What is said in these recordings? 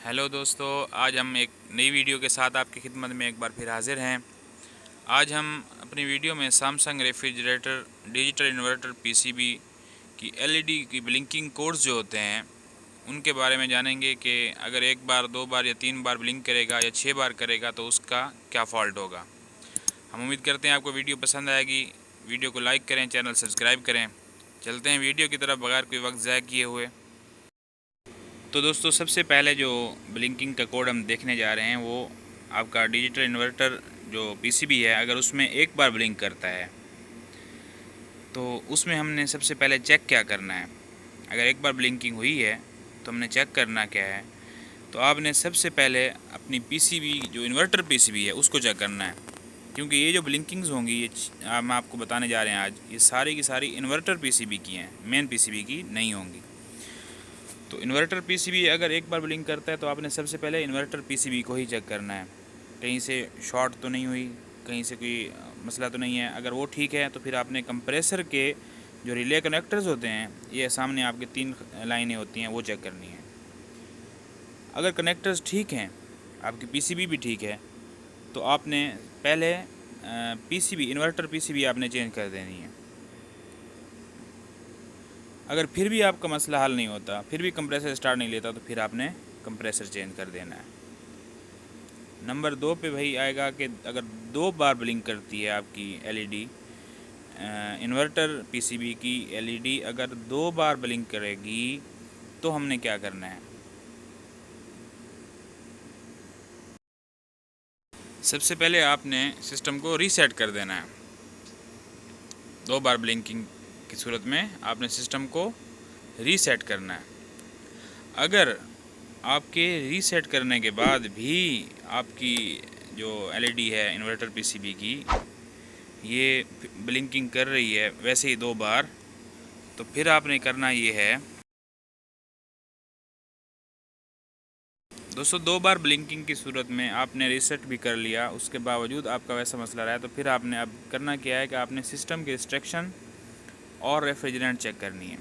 Hello दोस्तों, आज हम एक नई वीडियो के साथ आपकी खिदमत में एक बार फिर हाजिर हैं। आज हम अपनी वीडियो में Samsung refrigerator digital inverter PCB की एलईडी की ब्लिंकिंग कोड्स जो होते हैं उनके बारे में जानेंगे कि अगर एक बार, दो बार या तीन बार ब्लिंक करेगा या 6 बार करेगा तो उसका क्या फ़ॉल्ट होगा। हम उम्मीद करते हैं आपको वीडियो पसंद आएगी। वीडियो को लाइक करें, चैनल सब्सक्राइब करें। चलते हैं वीडियो की तरफ बगैर कोई वक्त ज़ाया किए हुए। तो दोस्तों, सबसे पहले जो ब्लिंकिंग का कोड हम देखने जा रहे हैं वो आपका डिजिटल इन्वर्टर जो पीसीबी है, अगर उसमें एक बार ब्लिंक करता है तो उसमें हमने सबसे पहले चेक क्या करना है। अगर एक बार ब्लिंकिंग हुई है तो हमने चेक करना क्या है, तो आपने सबसे पहले अपनी पीसीबी जो इन्वर्टर पीसीबी है उसको चेक करना है, क्योंकि ये जो ब्लिंकिंग्स होंगी ये हम आपको बताने जा रहे हैं आज, ये सारी की सारी इन्वर्टर पीसीबी की हैं, मेन पीसीबी की नहीं होंगी। तो इन्वर्टर पीसीबी अगर एक बार ब्लिंक करता है तो आपने सबसे पहले इन्वर्टर पीसीबी को ही चेक करना है, कहीं से शॉर्ट तो नहीं हुई, कहीं से कोई मसला तो नहीं है। अगर वो ठीक है तो फिर आपने कंप्रेसर के जो रिले कनेक्टर्स होते हैं, ये सामने आपके 3 लाइनें होती हैं, वो चेक करनी है। अगर कनेक्टर्स ठीक हैं, आपकी पीसीबी भी ठीक है, तो आपने पहले पीसीबी इन्वर्टर पीसीबी आपने चेंज कर देनी है। अगर फिर भी आपका मसला हल नहीं होता, फिर भी कंप्रेसर स्टार्ट नहीं लेता, तो फिर आपने कंप्रेसर चेंज कर देना है। नंबर 2 पे भाई आएगा कि अगर 2 बार ब्लिंक करती है आपकी एलईडी, इन्वर्टर पीसीबी की एलईडी अगर 2 बार ब्लिंक करेगी तो हमने क्या करना है। सबसे पहले आपने सिस्टम को रीसेट कर देना है। 2 बार ब्लिंकिंग की सूरत में आपने सिस्टम को रीसेट करना है। अगर आपके रीसेट करने के बाद भी आपकी जो एलईडी है इन्वर्टर पीसीबी की ये ब्लिंकिंग कर रही है वैसे ही 2 बार, तो फिर आपने करना ये है दोस्तों, 2 बार ब्लिंकिंग की सूरत में आपने रीसेट भी कर लिया, उसके बावजूद आपका वैसा मसला रहा है, तो फिर आपने अब करना क्या है कि आपने सिस्टम के रिस्ट्रिक्शन और रेफ्रिजरेंट चेक करनी है।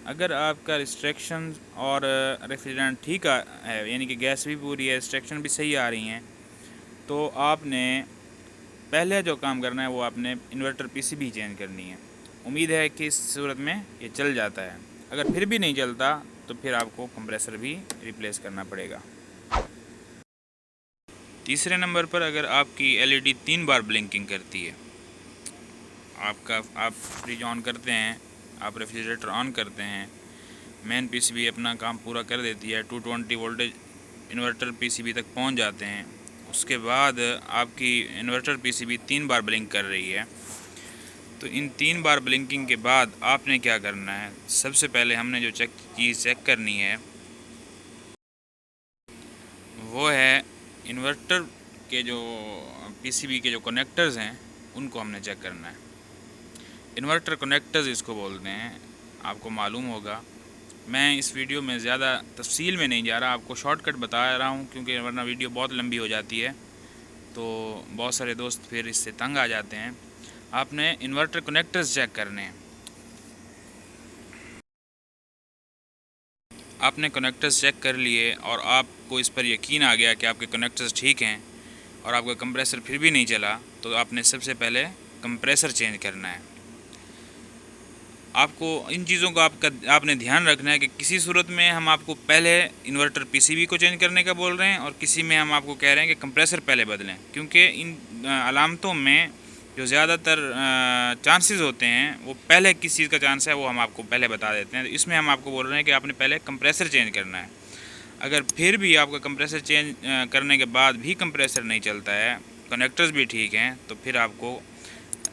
अगर आपका रिस्ट्रिक्शन और रेफ्रिजरेंट ठीक है, यानी कि गैस भी पूरी है, रिस्ट्रिक्शन भी सही आ रही हैं, तो आपने पहले जो काम करना है वो आपने इन्वर्टर पीसीबी चेंज करनी है। उम्मीद है कि इस सूरत में ये चल जाता है। अगर फिर भी नहीं चलता तो फिर आपको कंप्रेसर भी रिप्लेस करना पड़ेगा। तीसरे नंबर पर अगर आपकी एलईडी 3 बार ब्लिंकिंग करती है, आप फ्रिज ऑन करते हैं, आप रेफ्रिजरेटर ऑन करते हैं, मेन पीसीबी अपना काम पूरा कर देती है, 220 वोल्टेज इन्वर्टर पीसीबी तक पहुंच जाते हैं, उसके बाद आपकी इन्वर्टर पीसीबी 3 बार ब्लिंक कर रही है, तो इन 3 बार ब्लिंकिंग के बाद आपने क्या करना है। सबसे पहले हमने जो चीज़ चेक करनी है वो है इन्वर्टर के जो पीसीबी के जो कनेक्टर्स हैं उनको हमने चेक करना है। इन्वर्टर कनेक्टर्स इसको बोलते हैं, आपको मालूम होगा। मैं इस वीडियो में ज़्यादा तफसील में नहीं जा रहा, आपको शॉर्टकट बता रहा हूँ, क्योंकि वरना वीडियो बहुत लंबी हो जाती है तो बहुत सारे दोस्त फिर इससे तंग आ जाते हैं। आपने इन्वर्टर कनेक्टर्स चेक करने हैं। आपने कनेक्टर्स चेक कर लिए और आपको इस पर यकीन आ गया कि आपके कनेक्टर्स ठीक हैं और आपका कंप्रेसर फिर भी नहीं चला, तो आपने सबसे पहले कंप्रेसर चेंज करना है। आपको इन चीज़ों का आपने ध्यान रखना है कि किसी सूरत में हम आपको पहले इन्वर्टर पीसीबी को चेंज करने का बोल रहे हैं और किसी में हम आपको कह रहे हैं कि कंप्रेसर पहले बदलें, क्योंकि इन अलामतों में जो ज़्यादातर चांसेस होते हैं वो पहले किस चीज़ का चांस है वो हम आपको पहले बता देते हैं। तो इसमें हम आपको बोल रहे हैं कि आपने पहले कंप्रेसर चेंज करना है। अगर फिर भी आपका कंप्रेसर चेंज करने के बाद भी कंप्रेसर नहीं चलता है, कनेक्टर्स भी ठीक हैं, तो फिर आपको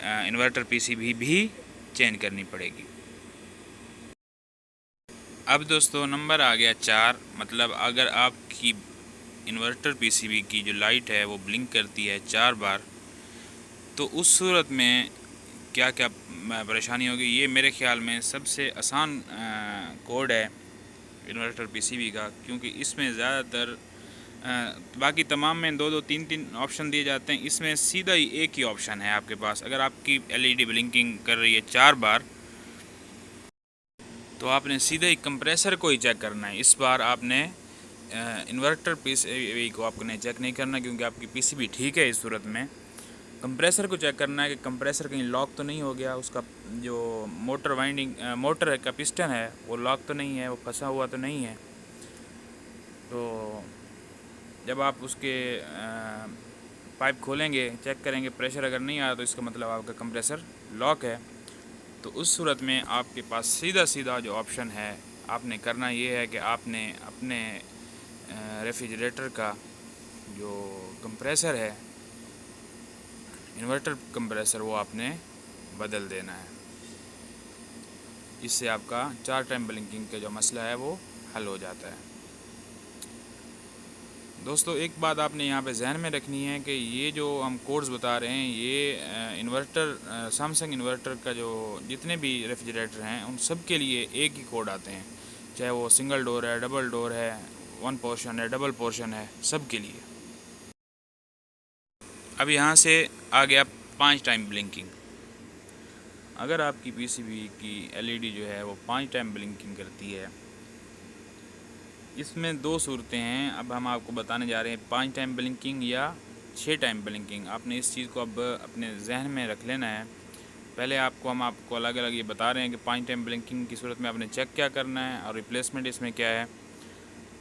इन्वर्टर पीसीबी भी चेंज करनी पड़ेगी। अब दोस्तों, नंबर आ गया 4, मतलब अगर आपकी इन्वर्टर पीसीबी की जो लाइट है वो ब्लिंक करती है 4 बार, तो उस सूरत में क्या क्या परेशानी होगी। ये मेरे ख्याल में सबसे आसान कोड है इन्वर्टर पीसीबी का, क्योंकि इसमें ज़्यादातर बाकी तमाम में 2-2, 3-3 ऑप्शन दिए जाते हैं, इसमें सीधा ही एक ही ऑप्शन है आपके पास। अगर आपकी एलईडी ब्लिंकिंग कर रही है 4 बार, तो आपने सीधे ही कंप्रेसर को ही चेक करना है। इस बार आपने इन्वर्टर पीसीबी को आपने चेक नहीं करना, क्योंकि आपकी पीसीबी ठीक है। इस सूरत में कंप्रेसर को चेक करना है कि कंप्रेसर कहीं लॉक तो नहीं हो गया, उसका जो मोटर वाइंडिंग मोटर का पिस्टन है वो लॉक तो नहीं है, वो फंसा हुआ तो नहीं है। तो जब आप उसके पाइप खोलेंगे, चेक करेंगे, प्रेशर अगर नहीं आया तो इसका मतलब आपका कंप्रेसर लॉक है। तो उस सूरत में आपके पास सीधा जो ऑप्शन है आपने करना ये है कि आपने अपने रेफ्रिजरेटर का जो कंप्रेसर है, इन्वर्टर कंप्रेसर, वो आपने बदल देना है। इससे आपका 4 टाइम ब्लिंकिंग का जो मसला है वो हल हो जाता है। दोस्तों, एक बात आपने यहाँ पे जहन में रखनी है कि ये जो हम कोड्स बता रहे हैं, ये इन्वर्टर सैमसंग इन्वर्टर का जो जितने भी रेफ्रिजरेटर हैं उन सब के लिए एक ही कोड आते हैं, चाहे वो सिंगल डोर है, डबल डोर है, 1 पोर्शन है, डबल पोर्शन है, सब के लिए। अब यहाँ से आ गया 5 टाइम ब्लिंकिंग। अगर आपकी पीसीबी की एलईडी जो है वो 5 टाइम ब्लिंकिंग करती है, इसमें 2 सूरतें हैं। अब हम आपको बताने जा रहे हैं 5 टाइम ब्लिंकिंग या 6 टाइम ब्लिंकिंग। आपने इस चीज़ को अब अपने जहन में रख लेना है। पहले हम आपको अलग अलग ये बता रहे हैं कि 5 टाइम ब्लिंकिंग की सूरत में आपने चेक क्या करना है और रिप्लेसमेंट इसमें क्या है।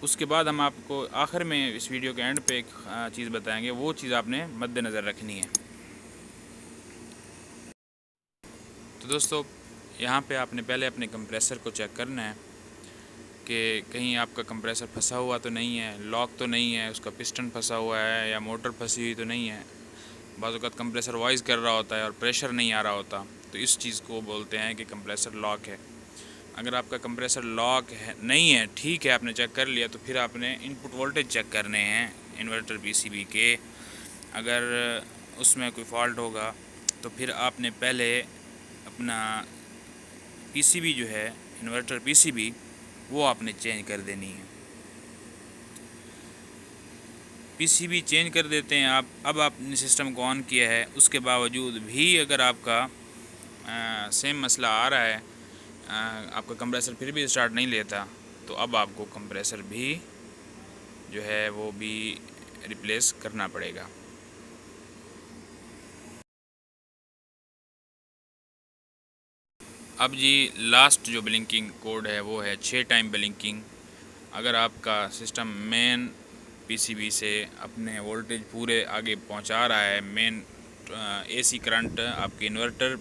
उसके बाद हम आपको आखिर में इस वीडियो के एंड पे एक चीज़ बताएंगे, वो चीज़ आपने मद्देनज़र रखनी है। तो दोस्तों, यहाँ पे आपने पहले अपने कंप्रेसर को चेक करना है कि कहीं आपका कंप्रेसर फंसा हुआ तो नहीं है, लॉक तो नहीं है, उसका पिस्टन फंसा हुआ है या मोटर फंसी हुई तो नहीं है। बाज़ वक़्त कंप्रेसर वॉइस कर रहा होता है और प्रेशर नहीं आ रहा होता, तो इस चीज़ को बोलते हैं कि कंप्रेसर लॉक है। अगर आपका कंप्रेसर लॉक है नहीं है, ठीक है, आपने चेक कर लिया, तो फिर आपने इनपुट वोल्टेज चेक करने हैं इन्वर्टर पीसीबी के। अगर उसमें कोई फॉल्ट होगा तो फिर आपने पहले अपना पीसीबी जो है, इन्वर्टर पीसीबी, वो आपने चेंज कर देनी है। पीसीबी चेंज कर देते हैं आप। अब आपने सिस्टम को ऑन किया है, उसके बावजूद भी अगर आपका सेम मसला आ रहा है, आपका कंप्रेसर फिर भी स्टार्ट नहीं लेता, तो अब आपको कंप्रेसर भी जो है वो भी रिप्लेस करना पड़ेगा। अब जी लास्ट जो ब्लिंकिंग कोड है वो है 6 टाइम ब्लिंकिंग। अगर आपका सिस्टम मेन पीसीबी से अपने वोल्टेज पूरे आगे पहुंचा रहा है, मेन एसी करंट आपके इन्वर्टर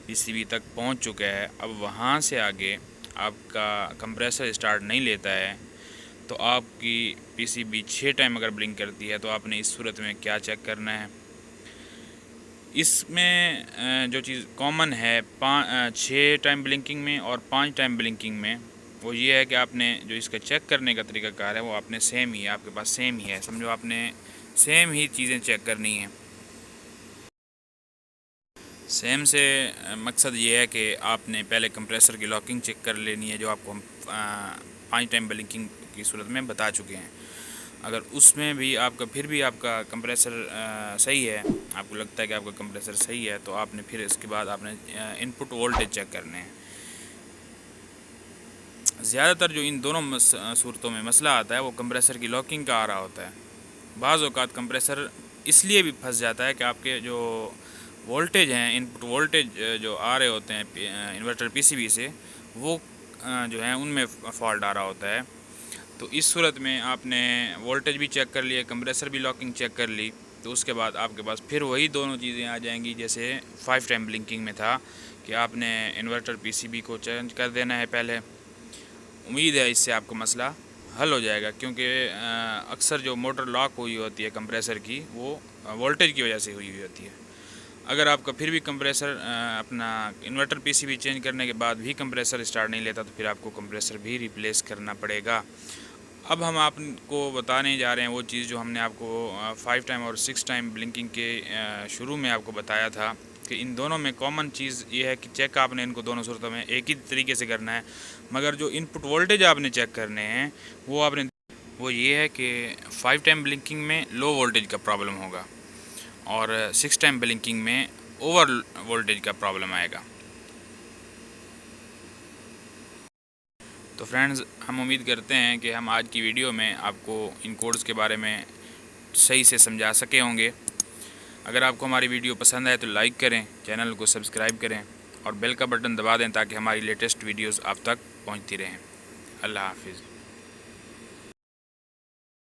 पीसीबी तक पहुंच चुका है, अब वहां से आगे आपका कंप्रेसर स्टार्ट नहीं लेता है, तो आपकी पीसीबी 6 टाइम अगर ब्लिंक करती है, तो आपने इस सूरत में क्या चेक करना है। इसमें जो चीज़ कॉमन है 6 टाइम ब्लिंकिंग में और 5 टाइम ब्लिंकिंग में, वो ये है कि आपने जो इसका चेक करने का तरीक़ाकार है वो आपने सेम ही है, आपके पास सेम ही है, समझो आपने सेम ही चीज़ें चेक करनी है। सेम से मकसद ये है कि आपने पहले कंप्रेसर की लॉकिंग चेक कर लेनी है, जो आपको हम 5 टाइम ब्लिंकिंग की सूरत में बता चुके हैं। अगर उसमें भी आपका फिर भी आपका कंप्रेसर सही है, आपको लगता है कि आपका कंप्रेसर सही है, तो आपने फिर इसके बाद आपने इनपुट वोल्टेज चेक करने हैं। ज़्यादातर जो इन दोनों सूरतों में मसला आता है वो कंप्रेसर की लॉकिंग का आ रहा होता है। बाज़ औक़ात कंप्रेसर इसलिए भी फंस जाता है कि आपके जो वोल्टेज हैं, इनपुट वोल्टेज जो आ रहे होते हैं इन्वर्टर पीसीबी से, वो जो है उनमें फॉल्ट आ रहा होता है। तो इस सूरत में आपने वोल्टेज भी चेक कर लिया, कंप्रेसर भी लॉकिंग चेक कर ली, तो उसके बाद आपके पास फिर वही दोनों चीज़ें आ जाएंगी जैसे 5 टाइम ब्लिंकिंग में था कि आपने इन्वर्टर पीसीबी को चेंज कर देना है पहले। उम्मीद है इससे आपका मसला हल हो जाएगा, क्योंकि अक्सर जो मोटर लॉक हुई होती है कंप्रेसर की, वो वोल्टेज की वजह से हुई होती है। अगर आपका फिर भी कंप्रेसर अपना इन्वर्टर पीसीबी चेंज करने के बाद भी कंप्रेसर स्टार्ट नहीं लेता, तो फिर आपको कंप्रेसर भी रिप्लेस करना पड़ेगा। अब हम आपको बताने जा रहे हैं वो चीज़ जो हमने आपको 5 टाइम और 6 टाइम ब्लिंकिंग के शुरू में आपको बताया था कि इन दोनों में कॉमन चीज़ ये है कि चेक आपने इनको दोनों सूरतों में एक ही तरीके से करना है, मगर जो इनपुट वोल्टेज आपने चेक करने हैं वो ये है कि 5 टाइम ब्लिंकिंग में लो वोल्टेज का प्रॉब्लम होगा और 6 टाइम ब्लिंकिंग में ओवर वोल्टेज का प्रॉब्लम आएगा। तो फ्रेंड्स, हम उम्मीद करते हैं कि हम आज की वीडियो में आपको इन कोड्स के बारे में सही से समझा सके होंगे। अगर आपको हमारी वीडियो पसंद आए तो लाइक करें, चैनल को सब्सक्राइब करें और बेल का बटन दबा दें ताकि हमारी लेटेस्ट वीडियोस आप तक पहुंचती रहें। अल्लाह हाफिज़।